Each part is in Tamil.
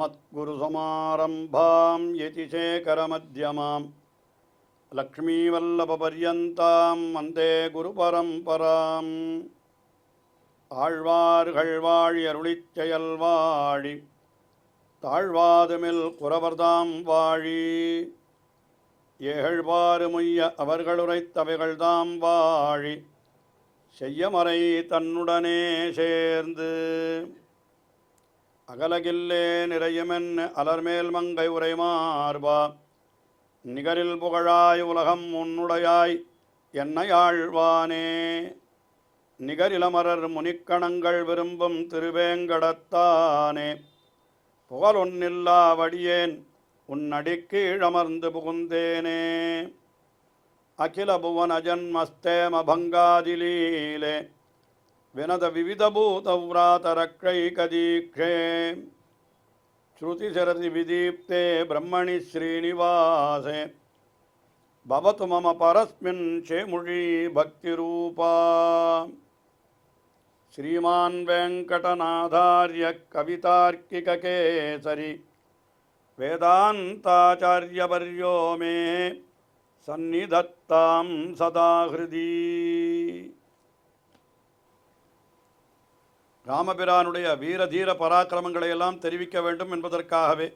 अस्मद्गुरुसमारम्भां यतिशेखरमध्यमां लक्ष्मीवल्लभपर्यन्तां वन्दे गुरुपरम्पराम् ஆழ்வார்கள் வாழி அருளிச் செயல் வாழி தாழ்வாதுமில் குறவர்தாம் வாழி ஏகழ்வாறு முய்ய அவர்களுரைத்தவைகள்தாம் வாழி செய்யமறை தன்னுடனே சேர்ந்து அகலகில்லே நிறையுமென் அலர்மேல் மங்கை உரைமார்பா நிகரில் புகழாய் உலகம் உன்னுடையாய் என்னை ஆழ்வானே நிகரிலமரர் முனிக்கணங்கள் விரும்பும் திருவேங்கடத்தானே புகழொன்னில்லா வடியேன் உன்னடிக்கீழமர்ந்து புகுந்தேனே அகில புவன ஜன்மஸ்தேம பங்காதிலீலே வினத விவிதபூதவ்ராதரக்ஷைகதீக்ஷே ஸ்ருதிசரதி விதீப்தே பிரம்மணி ஸ்ரீனிவாசே பவது மம பரஸ்மின் சேமுழி பக்திரூபா ஸ்ரீமான் வெங்கடநாதார்ய கவிதார்க்கிககேசரி வேதாந்தாச்சார்யவர்யோ மே சந்நிதத்தாம் சதா ஹிருதி. ராமபிரானுடைய வீரதீர பராக்கிரமங்களை எல்லாம் தெரிவிக்க வேண்டும் என்பதற்காகவே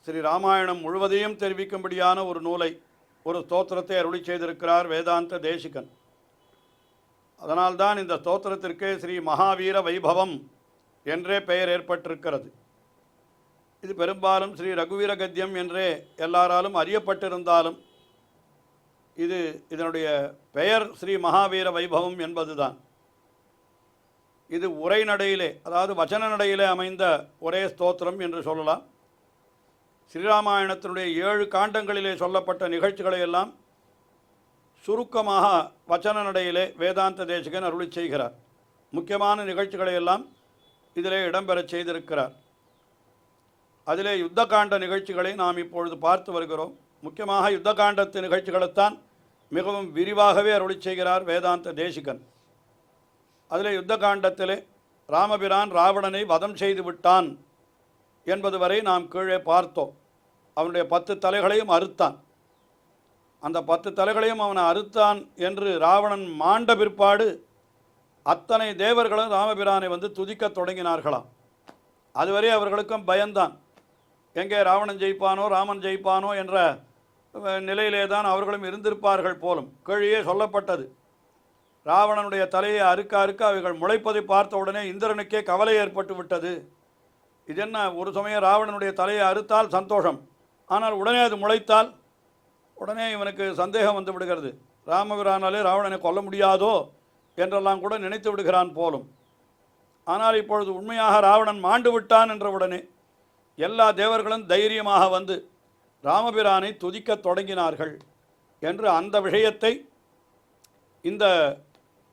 ஸ்ரீ ராமாயணம் முழுவதையும் தெரிவிக்கும்படியான ஒரு நூலை, ஒரு ஸ்தோத்திரத்தை அருளி செய்திருக்கிறார் வேதாந்த தேசிகன். அதனால்தான் இந்த ஸ்தோத்திரத்திற்கு ஸ்ரீ மகாவீர வைபவம் என்றே பெயர் ஏற்பட்டிருக்கிறது. இது பெரும்பாலும் ஸ்ரீ ரகுவீர கத்தியம் என்றே எல்லாராலும் அறியப்பட்டிருந்தாலும் இதனுடைய பெயர் ஸ்ரீ மகாவீர வைபவம் என்பதுதான். இது உரைநடையிலே, அதாவது வச்சன நடையிலே அமைந்த ஒரே ஸ்தோத்திரம் என்று சொல்லலாம். ஸ்ரீராமாயணத்தினுடைய 7 காண்டங்களிலே சொல்லப்பட்ட நிகழ்ச்சிகளை எல்லாம் சுருக்கமாக வச்சன நடையிலே வேதாந்த தேசிகன் அருளி செய்கிறார். முக்கியமான நிகழ்ச்சிகளை எல்லாம் இதிலே இடம்பெறச் செய்திருக்கிறார். அதிலே யுத்த காண்ட நிகழ்ச்சிகளை நாம் இப்பொழுது பார்த்து வருகிறோம். முக்கியமாக யுத்த காண்டத்து நிகழ்ச்சிகளைத்தான் மிகவும் விரிவாகவே அருளி செய்கிறார் வேதாந்த தேசிகன். அதிலே யுத்த காண்டத்திலே ராமபிரான் ராவணனை வதம் செய்து விட்டான் என்பது வரை நாம் கீழே பார்த்தோம். அவனுடைய 10 தலைகளையும் அறுத்தான். அந்த 10 தலைகளையும் அவனை அறுத்தான் என்று ராவணன் மாண்ட பிற்பாடு அத்தனை தேவர்களும் ராமபிரானை வந்து துதிக்கத் தொடங்கினார்களாம். அதுவரை அவர்களுக்கும் பயந்தான். எங்கே ராவணன் ஜெயிப்பானோ ராமன் ஜெயிப்பானோ என்ற நிலையிலே தான் அவர்களும் இருந்திருப்பார்கள் போலும். கீழே சொல்லப்பட்டது, ராவணனுடைய தலையை அறுக்க அவைகள் முளைப்பதை பார்த்த உடனே இந்திரனுக்கே கவலை ஏற்பட்டு விட்டது. இதென்ன, ஒரு சமயம் ராவணனுடைய தலையை அறுத்தால் சந்தோஷம், ஆனால் உடனே அது முளைத்தால் உடனே இவனுக்கு சந்தேகம் வந்து விடுகிறது. ராமபிரானாலே ராவணனை கொல்ல முடியாதோ என்றெல்லாம் கூட நினைத்து விடுகிறான் போலும். ஆனால் இப்பொழுது உண்மையாக ராவணன் மாண்டு விட்டான் என்ற உடனே எல்லா தேவர்களும் தைரியமாக வந்து ராமபிரானை துதிக்கத் தொடங்கினார்கள் என்று அந்த விஷயத்தை இந்த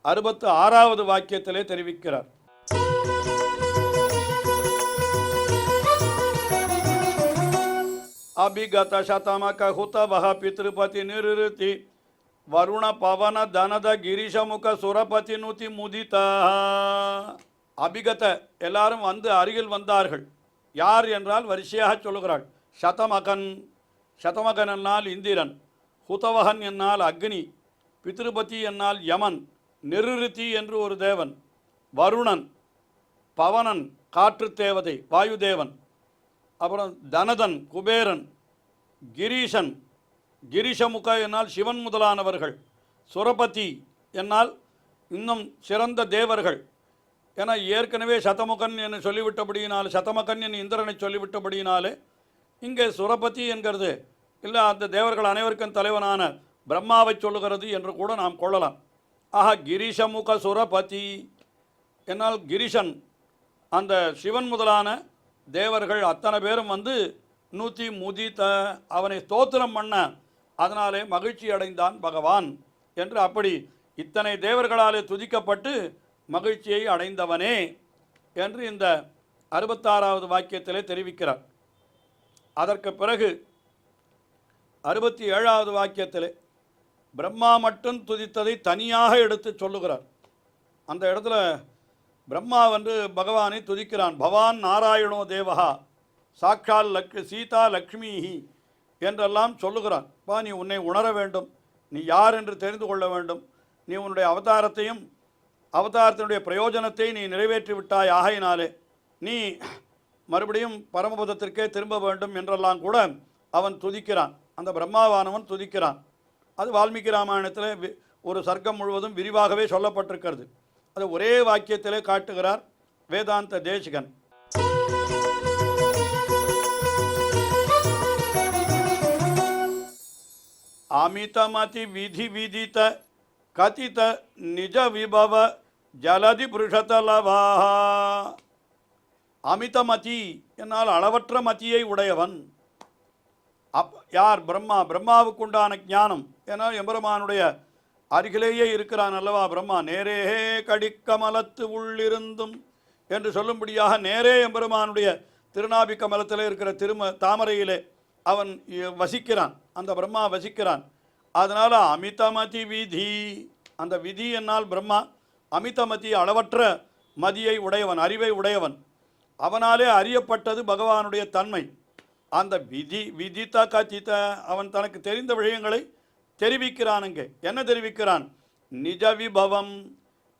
66வது வாக்கியத்திலே தெரிவிக்கிறார். அபிகத சதமக ஹுதவஹ பித்ருபதி நிருதி வருண பவன தனத கிரிஷமுக சுரபதி நுதி முதிதா. அபிகத எல்லாரும் வந்து அருகில் வந்தார்கள். யார் என்றால் வரிசையாக சொல்லுகிறாள். சதமகன், சதமகன் என்னால் இந்திரன், ஹுதவகன் என்னால் அக்னி, பித்ருபதி என்னால் யமன், நிருதி என்று ஒரு தேவன், வருணன், பவனன் காற்று தேவதை வாயு தேவன், அப்புறம் தனதன் குபேரன், கிரீஷன் கிரிஷமுக என்னால் சிவன் முதலானவர்கள், சுரபதி என்னால் இன்னும் சிறந்த தேவர்கள். என ஏற்கனவே சதமுகன் என்று சொல்லிவிட்டபடியினால், சதமகன் என்று இந்திரனை சொல்லிவிட்டபடியினாலே இங்கே சுரபதி என்கிறது இல்லை, அந்த தேவர்கள் அனைவருக்கும் தலைவனான பிரம்மாவை சொல்லுகிறது என்று கூட நாம் கொள்ளலாம். ஆக கிரிஷமுக சுரபதி என்னால் கிரிஷன், அந்த சிவன் முதலான தேவர்கள் அத்தனை பேரும் வந்து நூத்தி முதித்த அவனை ஸ்தோத்திரம் பண்ண, அதனாலே மகிழ்ச்சி அடைந்தான் பகவான் என்று, அப்படி இத்தனை தேவர்களாலே துதிக்கப்பட்டு மகிழ்ச்சியை அடைந்தவனே என்று இந்த 66வது வாக்கியத்திலே தெரிவிக்கிறார். அதற்கு பிறகு 67வது வாக்கியத்திலே பிரம்மா மட்டும் துதித்ததை தனியாக எடுத்து சொல்லுகிறார். அந்த இடத்துல பிரம்மா வந்து பகவானை துதிக்கிறான். பவான் நாராயணோ தேவஹா சாட்சால் சீதா லக்ஷ்மிஹி என்றெல்லாம் சொல்லுகிறான். பா, நீ உன்னை உணர வேண்டும், நீ யார் என்று தெரிந்து கொள்ள வேண்டும், நீ உன்னுடைய அவதாரத்தினுடைய பிரயோஜனத்தை நீ நிறைவேற்றி விட்டாய், ஆகையினாலே நீ மறுபடியும் பரமபதத்திற்கே திரும்ப வேண்டும் என்றெல்லாம் கூட அவன் துதிக்கிறான். அந்த பிரம்மாவானவன் துதிக்கிறான். அது வால்மீகி ராமாயணத்தில் ஒரு சர்க்கம் முழுவதும் விரிவாகவே சொல்லப்பட்டிருக்கிறது. அது ஒரே வாக்கியத்திலே காட்டுகிறார் வேதாந்த தேசிகன். அமிதமதி விதி விதித கதித நிஜ விபவ ஜலதி புருஷதலவா. அமிதமதி என்னால் அளவற்ற மதியை உடையவன். யார்? பிரம்மா. பிரம்மாவுக்குண்டான ஞானம். ஏன்னால் எம்பெருமானுடைய அருகிலேயே இருக்கிறான் அல்லவா பிரம்மா. நேரே கடிக்கமலத்து உள்ளிருந்தும் என்று சொல்லும்படியாக நேரே எம்பெருமானுடைய திருநாபி கமலத்தில் இருக்கிற தாமரையிலே அவன் வசிக்கிறான். அந்த பிரம்மா வசிக்கிறான். அதனால் அமிதமதி விதி, அந்த விதி என்னால் பிரம்மா. அமிதமதி அளவற்ற மதியை உடையவன், அறிவை உடையவன். அவனாலே அறியப்பட்டது பகவானுடைய தன்மை. அந்த விதித்த கதித்த, அவன் தனக்கு தெரிந்த விஷயங்களை தெரிவிக்கிறான். அங்கே என்ன தெரிவிக்கிறான்? நிஜ விபவம்.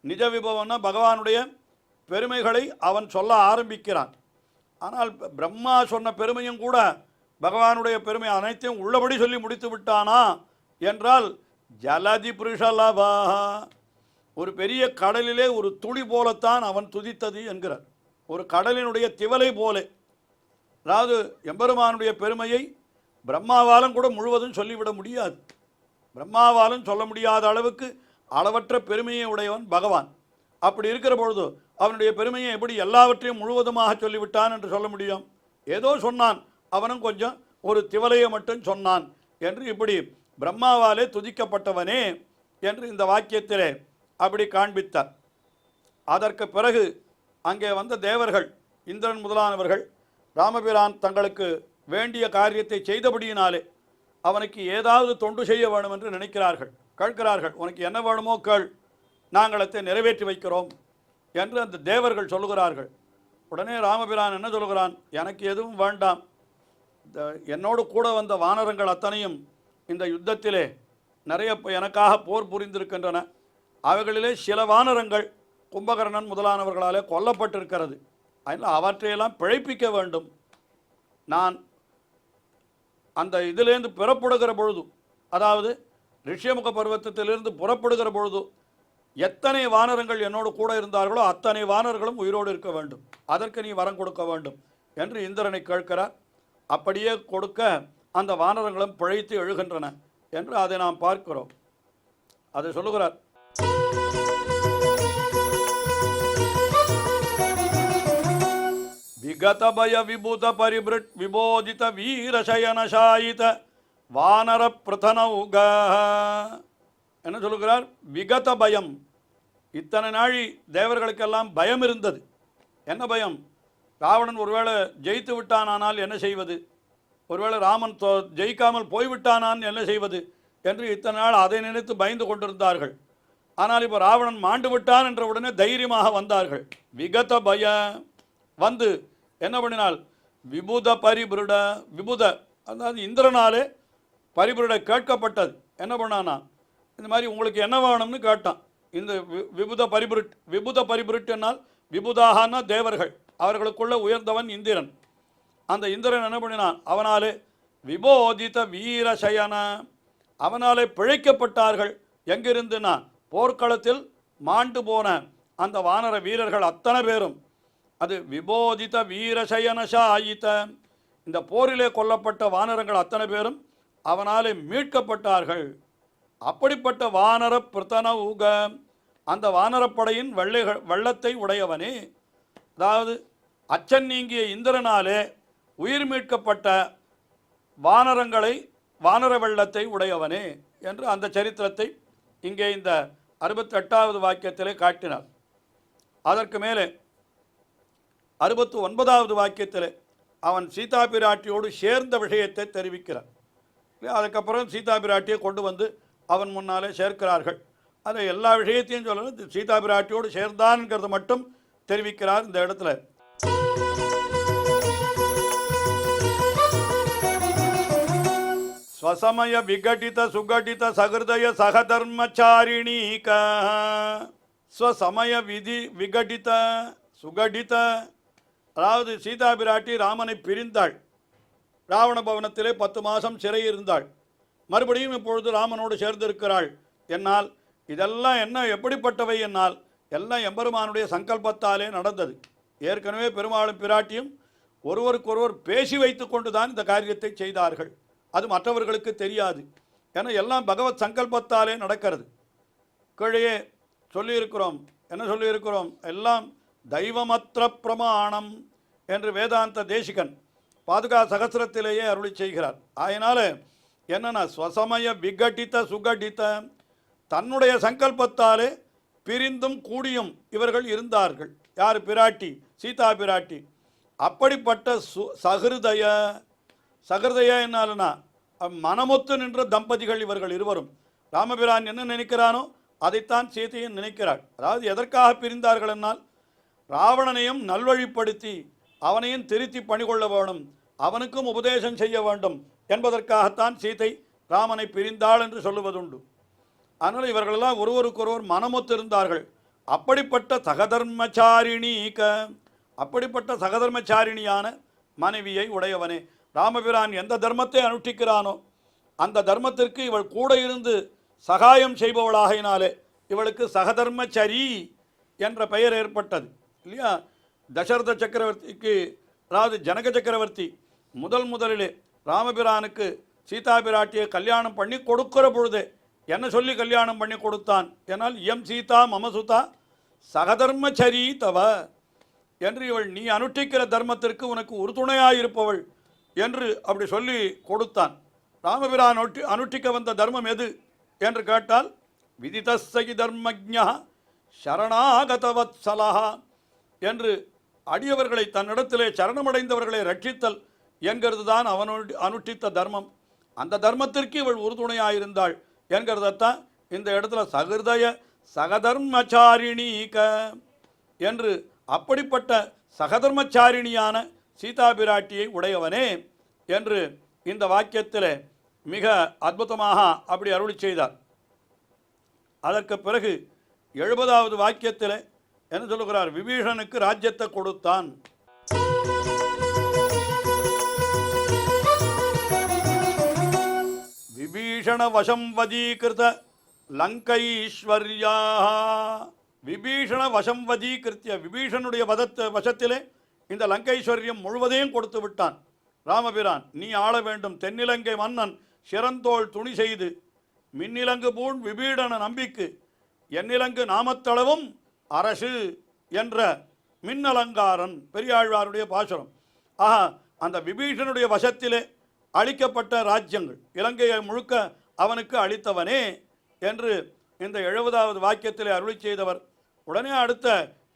நிஜ விபவம்னா பகவானுடைய பெருமைகளை அவன் சொல்ல ஆரம்பிக்கிறான். ஆனால் பிரம்மா சொன்ன பெருமையும் கூட பகவானுடைய பெருமை அனைத்தையும் உள்ளபடி சொல்லி முடித்து விட்டானா என்றால் ஜலதி புருஷலபா, ஒரு பெரிய கடலிலே ஒரு துளி போலத்தான் அவன் துதித்தது என்கிறார். ஒரு கடலினுடைய திவலை போல. அதாவது எம்பெருமானுடைய பெருமையை பிரம்மாவாலும் கூட முழுவதும் சொல்லிவிட முடியாது. பிரம்மாவாலும் சொல்ல முடியாத அளவுக்கு அளவற்ற பெருமையை உடையவன் பகவான். அப்படி இருக்கிற பொழுது அவனுடைய பெருமையை எப்படி எல்லாவற்றையும் முழுவதுமாக சொல்லிவிட்டான் என்று சொல்ல முடியும்? ஏதோ சொன்னான், அவனும் கொஞ்சம் ஒரு திவலையை மட்டும் சொன்னான் என்று இப்படி பிரம்மாவாலே துதிக்கப்பட்டவனே என்று இந்த வாக்கியத்திலே அப்படி காண்பித்தார். அதற்கு பிறகு அங்கே வந்த தேவர்கள், இந்திரன் முதலானவர்கள் ராமபிரான் தங்களுக்கு வேண்டிய காரியத்தை செய்தபடியினாலே அவனுக்கு ஏதாவது தொண்டு செய்ய வேணும் என்று நினைக்கிறார்கள், கேட்கிறார்கள். உனக்கு என்ன வேணுமோ கேள், நாங்கள் அதை நிறைவேற்றி வைக்கிறோம் என்று அந்த தேவர்கள் சொல்லுகிறார்கள். உடனே ராமபிரான் என்ன சொல்லுகிறான்? எனக்கு எதுவும் வேண்டாம். என்னோடு கூட வந்த வானரங்கள் அத்தனையும் இந்த யுத்தத்திலே நிறைய எனக்காக போர் புரிந்திருக்கின்றன. அவைகளிலே சில வானரங்கள் கும்பகர்ணன் முதலானவர்களாலே கொல்லப்பட்டிருக்கிறது. அதனால் அவற்றையெல்லாம் பிழைப்பிக்க வேண்டும். நான் அந்த இதிலேருந்து புறப்படுகிற பொழுது, அதாவது ரிஷியமுக பர்வத்தத்திலிருந்து புறப்படுகிற பொழுது எத்தனை வானரங்கள் என்னோடு கூட இருந்தார்களோ அத்தனை வானர்களும் உயிரோடு இருக்க வேண்டும். அதற்கு நீ வரம் கொடுக்க வேண்டும் என்று இந்திரனை கேட்கிறார். அப்படியே கொடுக்க அந்த வானரங்களும் பிழைத்து எழுகின்றன என்று அதை நாம் பார்க்கிறோம். அதை சொல்லுகிறார். விகத பய விபூத பரிபிருட் விபோதித வீரசயனசாயித வானர பிரதனௌக என்ன சொல்லுகிறார்? விகத பயம். இத்தனை நாழி தேவர்களுக்கெல்லாம் பயம் இருந்தது. என்ன பயம்? ராவணன் ஒருவேளை ஜெயித்து விட்டானால் என்ன செய்வது, ஒருவேளை ராமன் ஜெயிக்காமல் போய்விட்டானான் என்ன செய்வது என்று இத்தனை நாள் அதை நினைத்து பயந்து கொண்டிருந்தார்கள். ஆனால் இப்போ ராவணன் மாண்டு விட்டான் என்ற உடனே தைரியமாக வந்தார்கள். விகத பய வந்து என்ன பண்ணினால் விபுத பரிபுருட, விபுத அதாவது இந்திரனாலே பரிபுருட கேட்கப்பட்டது. என்ன பண்ணானா, இந்த மாதிரி உங்களுக்கு என்ன வேணும்னு கேட்டான். இந்த விபுத பரிபுருட், விபுத பரிபுருட் என்னால் விபுதாகனா தேவர்கள், அவர்களுக்குள்ள உயர்ந்தவன் இந்திரன். அந்த இந்திரன் என்ன பண்ணினான்? அவனாலே விபோதித வீரசயன, அவனாலே பிழைக்கப்பட்டார்கள். எங்கிருந்துனா போர்க்களத்தில் மாண்டு போன அந்த வானர வீரர்கள் அத்தனை பேரும். அது விபோதித வீரசயனசாயித, இந்த போரிலே கொல்லப்பட்ட வானரங்கள் அத்தனை பேரும் அவனாலே மீட்கப்பட்டார்கள். அப்படிப்பட்ட வானர பிரதன ஊக, அந்த வானரப்படையின் வெள்ளத்தை உடையவனே, அதாவது அச்சன் நீங்கிய இந்திரனாலே உயிர் மீட்கப்பட்ட வானரங்களை, வானர வெள்ளத்தை உடையவனே என்று அந்த சரித்திரத்தை இங்கே இந்த 68வது வாக்கியத்திலே காட்டினார். அதற்கு மேலே 69வது வாக்கியத்தில் அவன் சீதா பிராட்டியோடு சேர்ந்த விஷயத்தை தெரிவிக்கிறார். அதுக்கப்புறம் சீதா பிராட்டியை கொண்டு வந்து அவன் முன்னாலே சேர்க்கிறார்கள். அதில் எல்லா விஷயத்தையும் சொல்லணும். சீதா பிராட்டியோடு சேர்ந்தான்ங்கிறது மட்டும் தெரிவிக்கிறார் இந்த இடத்துல. ஸ்வசமய விகடித சுகடித சகிருதய சகதர்மச்சாரிணீக. ஸ்வசமய விகடித சுகடித, அதாவது சீதா பிராட்டி ராமனை பிரிந்தாள். ராவண பவனத்திலே 10 மாதம் சிறை இருந்தாள். மறுபடியும் இப்பொழுது ராமனோடு சேர்ந்திருக்கிறாள். என்னால் இதெல்லாம் என்ன எப்படிப்பட்டவை என்னால் எல்லாம் எம்பெருமானுடைய சங்கல்பத்தாலே நடந்தது. ஏற்கனவே பெருமாளும் பிராட்டியும் ஒருவருக்கொருவர் பேசி வைத்து கொண்டு தான் இந்த காரியத்தை செய்தார்கள். அது மற்றவர்களுக்கு தெரியாது. ஏன்னா எல்லாம் பகவத் சங்கல்பத்தாலே நடக்கிறது. கீழே சொல்லியிருக்கிறோம். என்ன சொல்லியிருக்கிறோம்? எல்லாம் தெய்வமற்ற பிரமாணம் என்று வேதாந்த தேசிகன் பாதுகா சகசிரத்திலேயே அருளி செய்கிறார். அதனால் என்னென்னா ஸ்வசமய விகடித சுகடித, தன்னுடைய சங்கல்பத்தாலே பிரிந்தும் கூடியும் இவர்கள் இருந்தார்கள். யார்? பிராட்டி, சீதா பிராட்டி. அப்படிப்பட்ட சகிருதய, சகிருதய என்னாலுன்னா மனமொத்து நின்ற தம்பதிகள் இவர்கள் இருவரும். ராமபிரான் என்ன நினைக்கிறானோ அதைத்தான் சீதையும் நினைக்கிறாள். அதாவது எதற்காக பிரிந்தார்கள் என்னால் ராவணனையும் நல்வழிப்படுத்தி அவனையும் திருத்தி பணிகொள்ள வேணும், அவனுக்கும் உபதேசம் செய்ய வேண்டும் என்பதற்காகத்தான் சீதை ராமனை பிரிந்தாள் என்று சொல்லுவதுண்டு. அதனால் இவர்களெல்லாம் ஒருவருக்கொருவர் மனமொத்து இருந்தார்கள். அப்படிப்பட்ட சகதர்மச்சாரிணீக, அப்படிப்பட்ட சகதர்மச்சாரிணியான மனைவியை உடையவனே. ராமபிரான் எந்த தர்மத்தை அனுஷ்டிக்கிறானோ அந்த தர்மத்திற்கு இவள் கூட இருந்து சகாயம் செய்பவளாகினாலே இவளுக்கு சகதர்மச்சரி என்ற பெயர் ஏற்பட்டது இல்லையா? தசரத சக்கரவர்த்திக்கு, அதாவது ஜனக சக்கரவர்த்தி முதலிலே ராமபிரானுக்கு சீதா பிராட்டியை கல்யாணம் பண்ணி கொடுக்கிற பொழுதே என்ன சொல்லி கல்யாணம் பண்ணி கொடுத்தான்? என்னால் எம் சீதா மமசுதா சகதர்மச்சரி தவ என்று, இவள் நீ அனுஷ்டிக்கிற தர்மத்திற்கு உனக்கு உறுதுணையாயிருப்பவள் என்று அப்படி சொல்லி கொடுத்தான். ராமபிரான் அனுஷ்டிக்க வந்த தர்மம் எது என்று கேட்டால் விதிதஸ்ஸகி தர்மஜ்ஞா சரணாகதவத்சலஹா என்று அடியவர்களை தன்னிடத்திலே சரணமடைந்தவர்களை ரட்சித்தல் என்கிறது தான் அவனோடு அனுஷ்டித்த தர்மம். அந்த தர்மத்திற்கு இவள் உறுதுணையாயிருந்தாள் என்கிறதத்தான் இந்த இடத்துல சகிருதய சகதர்மச்சாரிணீக என்று, அப்படிப்பட்ட சகதர்மச்சாரிணியான சீதா பிராட்டியை உடையவனே என்று இந்த வாக்கியத்தில் மிக அற்புதமாக அப்படி அருளி செய்தார். அதற்கு பிறகு 70வது வாக்கியத்தில் என்ன சொல்லுகிறார்? விபீஷனுக்கு ராஜ்யத்தை கொடுத்தான். விபீஷண வசம் வதீகிருத லங்கைஸ்வர்யா. விபீஷண வசம் வதீகிருத்திய, விபீஷனுடைய வசத்திலே இந்த லங்கைஸ்வர்யம் முழுவதையும் கொடுத்து விட்டான் ராமபிரான். நீ ஆள வேண்டும். தென்னிலங்கை மன்னன் சிறந்தோள் துணி செய்து மின்னிலங்கு பூண் விபீடன நம்பிக்கு எண்ணிலங்கு நாமத்தளவும் அரசு என்ற மின்னலங்காரன் பெரியாழ்வாருடைய பாசுரம். ஆஹா, அந்த விபீஷனுடைய வசத்திலே அளிக்கப்பட்ட ராஜ்யங்கள் இலங்கையை முழுக்க அவனுக்கு அளித்தவனே என்று இந்த 70வது வாக்கியத்திலே அருளி செய்தவர். உடனே அடுத்த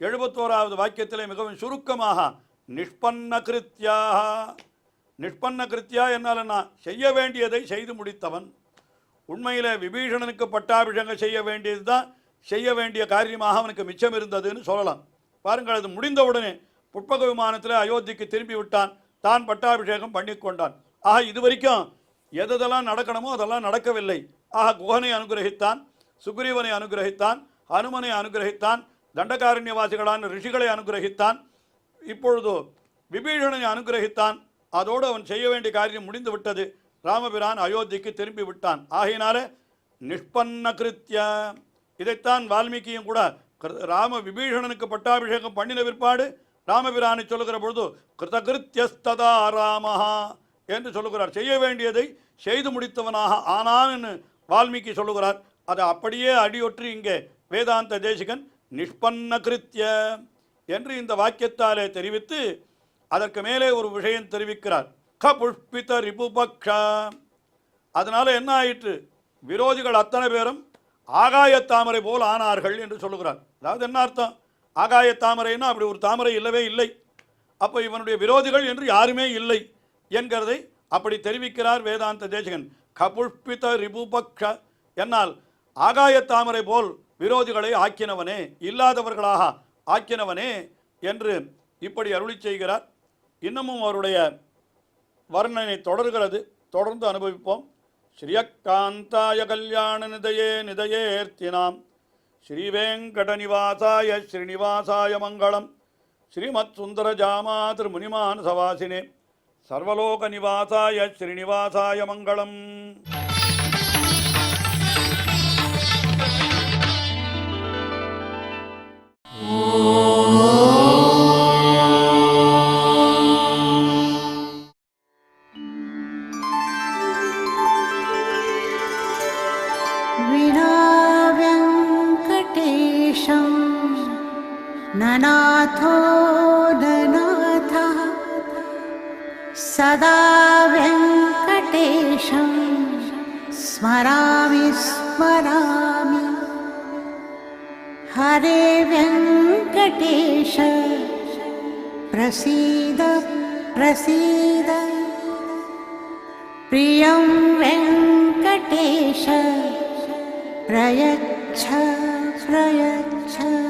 71வது வாக்கியத்திலே மிகவும் சுருக்கமாக நிஷ்பன்ன கிருத்தியா. நிஷ்பன்ன கிருத்தியா என்னாலன்னா செய்ய வேண்டியதை செய்து முடித்தவன். உண்மையில் விபீஷணனுக்கு பட்டாபிஷேகம் செய்ய வேண்டியது தான் செய்ய வேண்டிய காரியமாக அவனுக்கு மிச்சம் இருந்ததுன்னு சொல்லலாம். பாருங்கள், அது முடிந்தவுடனே புட்பக விமானத்தில் அயோத்திக்கு திரும்பி விட்டான். தான் பட்டாபிஷேகம் பண்ணி கொண்டான். ஆக இதுவரைக்கும் எதெல்லாம் நடக்கணுமோ அதெல்லாம் நடக்கவில்லை. ஆக குகனை அனுகிரகித்தான், சுக்ரீவனை அனுகிரகித்தான், ஹனுமனை அனுகிரகித்தான், தண்டகாரண்யவாசிகளான ரிஷிகளை அனுகிரகித்தான், இப்பொழுது விபீஷணனை அனுகிரகித்தான். அதோடு அவன் செய்ய வேண்டிய காரியம் முடிந்து விட்டது. ராமபிரான் அயோத்திக்கு திரும்பி விட்டான். ஆகையினால நிஷ்பன்ன கிருத்திய, இதைத்தான் வால்மீகியும் கூட விபீஷணனுக்கு பட்டாபிஷேகம் பண்ணின பிற்பாடு ராமபிரானை சொல்லுகிற பொழுது கிருதகிருத்தியஸ்ததா ராமஹா என்று சொல்லுகிறார். செய்ய வேண்டியதை செய்து முடித்தவனாக ஆனான்னு வால்மீகி சொல்லுகிறார். அதை அப்படியே அடியொற்றி இங்கே வேதாந்த தேசிகன் நிஷ்பன்ன கிருத்திய என்று இந்த வாக்கியத்தாலே தெரிவித்து அதற்கு மேலே ஒரு விஷயம் தெரிவிக்கிறார். க புஷ்பித ரிபுபக்ஷ. அதனால என்ன ஆயிற்று? விரோதிகள் அத்தனை பேரும் ஆகாய தாமரை போல் ஆனார்கள் என்று சொல்லுகிறார். அதாவது என்ன அர்த்தம்? ஆகாய தாமரைன்னா அப்படி ஒரு தாமரை இல்லவே இல்லை. அப்போ இவனுடைய விரோதிகள் என்று யாருமே இல்லை என்கிறதை அப்படி தெரிவிக்கிறார் வேதாந்த தேசிகன். கபுஷ்பித ரிபுபக்ஷ என்னால் ஆகாய தாமரை போல் விரோதிகளை ஆக்கினவனே, இல்லாதவர்களாக ஆக்கினவனே என்று இப்படி அருளி செய்கிறார். இன்னமும் அவருடைய வர்ணனை தொடர்கிறது. தொடர்ந்து அனுபவிப்போம். ஸ்ரீயக்காந்தாய கல்யாண நிதயே நிதயேர்த்தினாம் ஸ்ரீவேங்கடநிவாசாய ஸ்ரீனிவாசாய மங்களம். ஸ்ரீமத் சுந்தர ஜாமாதிர் முனிமான் சவாசினே சர்வலோக நிவாசாய ஸ்ரீனிவாசாய மங்களம். ननाथो ननाथः सदा वेङ्कटेशं स्मरामि स्मरामि. हरे वेङ्कटेश प्रसीद प्रसीद. प्रियं वेङ्कटेश प्रयच्छ प्रयच्छ.